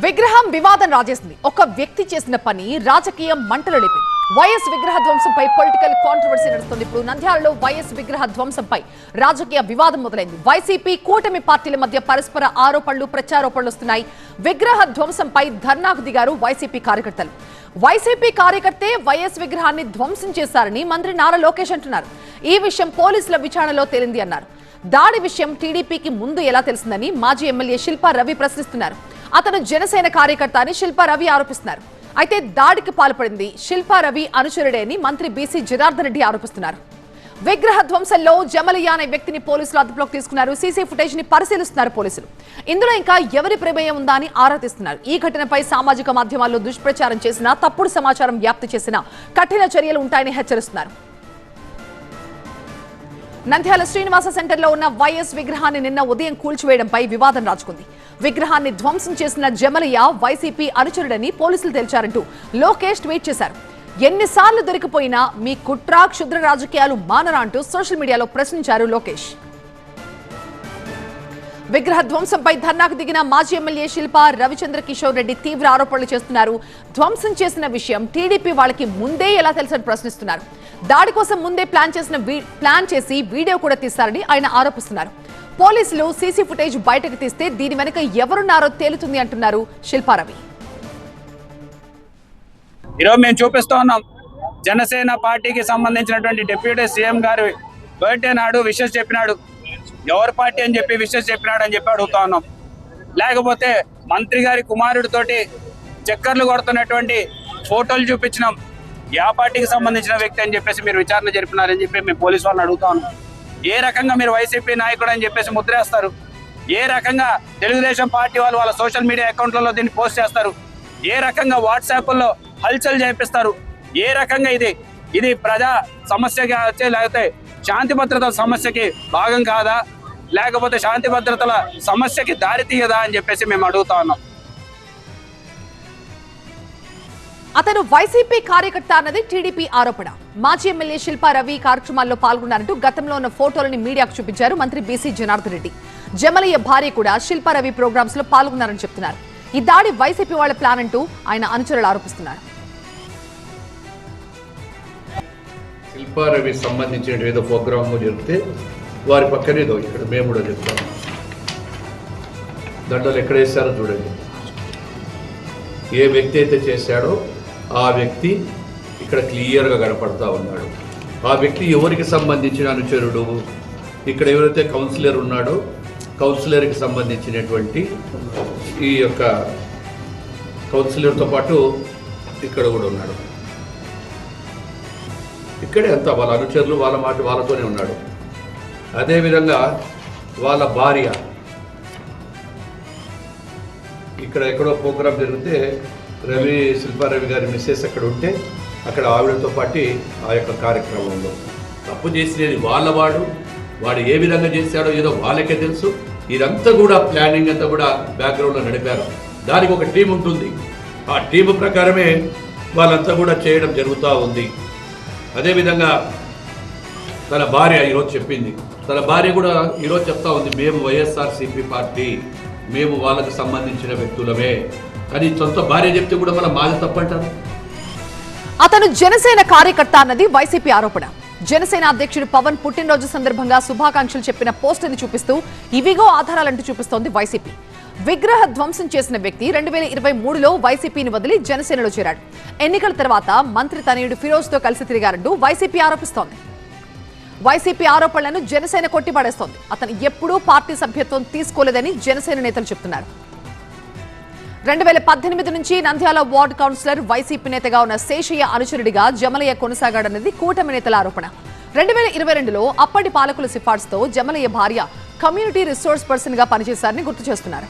విగ్రహం వివాదం రాజేసింది. ఒక వ్యక్తి చేసిన పని రాజకీయ మంటలు లేపింది. వైఎస్ విగ్రహ ధ్వంసంపై పొలిటికల్ కాంట్రవర్సీ నడుస్తుంది. ఇప్పుడు నంద్యాలలో వైఎస్ విగ్రహ ధ్వంసంపై రాజకీయ వివాదం మొదలైంది. వైసీపీ కూటమి పార్టీల మధ్య పరస్పర ఆరోపణలు ప్రత్యారోపణలు వస్తున్నాయి. విగ్రహ ధ్వంసంపై ధర్నాకు దిగారు వైసీపీ కార్యకర్తలు. వైసీపీ కార్యకర్తే వైఎస్ విగ్రహాన్ని ధ్వంసం చేశారని మంత్రి నారా లోకేష్ అంటున్నారు. ఈ విషయం పోలీసుల విచారణలో తేలింది అన్నారు. దాడి విషయం టీడీపీకి ముందు ఎలా తెలిసిందని మాజీ ఎమ్మెల్యే శిల్పా రవి ప్రశ్నిస్తున్నారు. అతను జనసేన కార్యకర్త అని శిల్పా రవి ఆరోపిస్తున్నారు. అయితే దాడికి పాల్పడింది శిల్పా రవి అనుచరుడే అని మంత్రి బీసీ జనార్దన్ రెడ్డి ఆరోపిస్తున్నారు. విగ్రహ ధ్వంసంలో జమలయ్య అనే వ్యక్తిని పోలీసులు అదుపులోకి తీసుకున్నారు. సీసీ ఫుటేజ్ ని పరిశీలిస్తున్నారు పోలీసులు. ఇందులో ఇంకా ఎవరి ప్రమేయం ఉందా అని ఆరా తీస్తున్నారు. ఈ ఘటనపై సామాజిక మాధ్యమాల్లో దుష్ప్రచారం చేసినా, తప్పుడు సమాచారం వ్యాప్తి చేసినా కఠిన చర్యలు ఉంటాయని హెచ్చరిస్తున్నారు. నంద్యాల శ్రీనివాస సెంటర్లో ఉన్న వైఎస్ విగ్రహాన్ని నిన్న ఉదయం కూల్చివేయడంపై వివాదం రాజుకుంది. విగ్రహాన్ని ధ్వంసం చేసిన జమలయ్య వైసీపీ అనుచరుడని పోలీసులు తేల్చారంటూ లోకేష్ ట్వీట్ చేశారు. ఎన్నిసార్లు దొరికిపోయినా మీ కుట్ర క్షుద్ర రాజకీయాలు మానరా అంటూ సోషల్ మీడియాలో ప్రశ్నించారు లోకేష్. విగ్రహ ధ్వంసంపై ధర్నాకు దిగిన మాజీ ఎమ్మెల్యే శిల్పా రవిచంద్ర కిషోర్ రెడ్డి తీవ్ర ఆరోపణలు చేస్తున్నారు. ధ్వంసం చేసిన విషయం టీడీపీ వాళ్ళకి ముందే ఎలా తెలుసని ప్రశ్నిస్తున్నారు. దాడి కోసం ముందే ప్లాన్ చేసి వీడియో కూడా తీశారని ఆయన ఆరోపిస్తున్నారు. పోలీసులు సీసీ ఫుటేజ్ బయటకు తీస్తే దీని వెనుక ఎవరున్నారో తేలుతుంది అంటున్నారు శిల్పా రవి. ఈరోజు మేము చూపిస్తూ ఉన్నాం, జనసేన పార్టీకి సంబంధించినటువంటి డిప్యూటీ సీఎం గారు బర్త్డే నాడు విషెస్ చెప్పినాడు. ఎవరి పార్టీ అని చెప్పి విషెస్ చెప్పినాడు అని చెప్పి అడుగుతా ఉన్నాం. లేకపోతే మంత్రి గారి కుమారుడితోటి చక్కర్లు కొడుతున్నటువంటి ఫోటోలు చూపించినాం. ఏ పార్టీకి సంబంధించిన వ్యక్తి అని చెప్పేసి మీరు విచారణ జరిపినారని చెప్పి మేము పోలీసు వాళ్ళని అడుగుతా ఉన్నాం. ఏ రకంగా మీరు వైసీపీ నాయకుడు అని చెప్పేసి ముద్రేస్తారు? ఏ రకంగా తెలుగుదేశం పార్టీ వాళ్ళు వాళ్ళ సోషల్ మీడియా అకౌంట్లలో దీన్ని పోస్ట్ చేస్తారు? ఏ రకంగా వాట్సాప్లో హల్చల్ చేపిస్తారు? ఏ రకంగా ఇది ప్రజా సమస్యగా వచ్చే, లేకపోతే శాంతి భద్రతల సమస్యకి భాగం కాదా, లేకపోతే శాంతి భద్రతల సమస్యకి దారి తీయదా అని చెప్పేసి మేము అడుగుతా ఉన్నాం. అతను వైసీపీ కార్యకర్త అన్నది టీడీపీ ఆరోపణ. మాజీ ఎమ్మెల్యే శిల్పా రవి కార్యక్రమాల్లో పాల్గొన్నారంటూ గతంలో ఉన్న ఫోటోలని మీడియాకు చూపించారు మంత్రి బీసీ జనార్దన్ రెడ్డి. జమలయ్య భార్య కూడా శిల్పా రవి ప్రోగ్రామ్స్ లో పాల్గొన్నారని చెప్తున్నారు. ఈ దాడి వైసీపీ వాళ్ళ ప్లాన్ అంటూ ఆయన అనుచరులు ఆరోపిస్తున్నారు. శిల్పా రవి సంబంధించిన ఏదో ప్రోగ్రామ్ జరిగితే వారి పక్కనేదో ఇక్కడ మేము కూడా చెప్తాము. దండలు ఎక్కడ వేశారో చూడండి. ఏ వ్యక్తి అయితే చేశాడో ఆ వ్యక్తి ఇక్కడ క్లియర్గా కనపడతా ఉన్నాడు. ఆ వ్యక్తి ఎవరికి సంబంధించిన అనుచరుడు? ఇక్కడ ఎవరైతే కౌన్సిలర్ ఉన్నాడో కౌన్సిలర్కి సంబంధించినటువంటి ఈ యొక్క కౌన్సిలర్తో పాటు ఇక్కడ కూడా ఉన్నాడు. ఇక్కడే అంతా వాళ్ళ అనుచరులు వాళ్ళ మాట వాళ్ళతోనే ఉన్నాడు. అదేవిధంగా వాళ్ళ భార్య ఇక్కడ ఎక్కడో ప్రోగ్రాం జరిగితే శిల్పా రవి గారి మిస్సెస్ అక్కడ ఉంటే అక్కడ ఆవిడతో పాటు ఆ యొక్క కార్యక్రమంలో తప్పు చేసినది వాడు ఏ విధంగా చేశాడో ఏదో వాళ్ళకే తెలుసు. ఇదంతా కూడా ప్లానింగ్ అంతా కూడా బ్యాక్గ్రౌండ్లో నడిపారు. దానికి ఒక టీం ఉంటుంది. ఆ టీం ప్రకారమే వాళ్ళంతా కూడా చేయడం జరుగుతూ ఉంది. అదేవిధంగా తన భార్య ఈరోజు చెప్పింది. తన భార్య కూడా ఈరోజు చెప్తా ఉంది, మేము వైఎస్ఆర్సీపీ పార్టీ, మేము వాళ్ళకు సంబంధించిన వ్యక్తులమే కానీ సొంత భార్య చెప్తే కూడా మనం మాది తప్పంటారు. అతను జనసేన కార్యకర్త అన్నది వైసీపీ ఆరోపణ. జనసేన అధ్యక్షుడు పవన్ పుట్టినరోజు సందర్భంగా శుభాకాంక్షలు చెప్పిన పోస్టుని చూపిస్తూ ఇవిగో ఆధారాలంటూ చూపిస్తోంది వైసీపీ. విగ్రహ ధ్వంసం చేసిన వ్యక్తి 2023లో వైసీపీని వదిలి జనసేనలో చేరాడు. ఎన్నికల తర్వాత మంత్రి తనయుడు ఫిరోజ్తో కలిసి తిరిగారంటూ వైసీపీ ఆరోపిస్తోంది. వైసీపీ ఆరోపణలను జనసేన కొట్టిపడేస్తోంది. అతను ఎప్పుడూ పార్టీ సభ్యత్వం తీసుకోలేదని జనసేన నేతలు చెప్తున్నారు. 2018 నుంచి నంద్యాల వార్డు కౌన్సిలర్, వైసీపీ నేతగా ఉన్న శేషయ్య అనుచరుడిగా జమలయ్య కొనసాగాడన్నది కూటమి నేతల ఆరోపణ. 2022లో అప్పటి పాలకుల సిఫార్సుతో జమలయ్య భార్య కమ్యూనిటీ రిసోర్స్ పర్సన్ గా పనిచేశారని గుర్తు చేస్తున్నారు.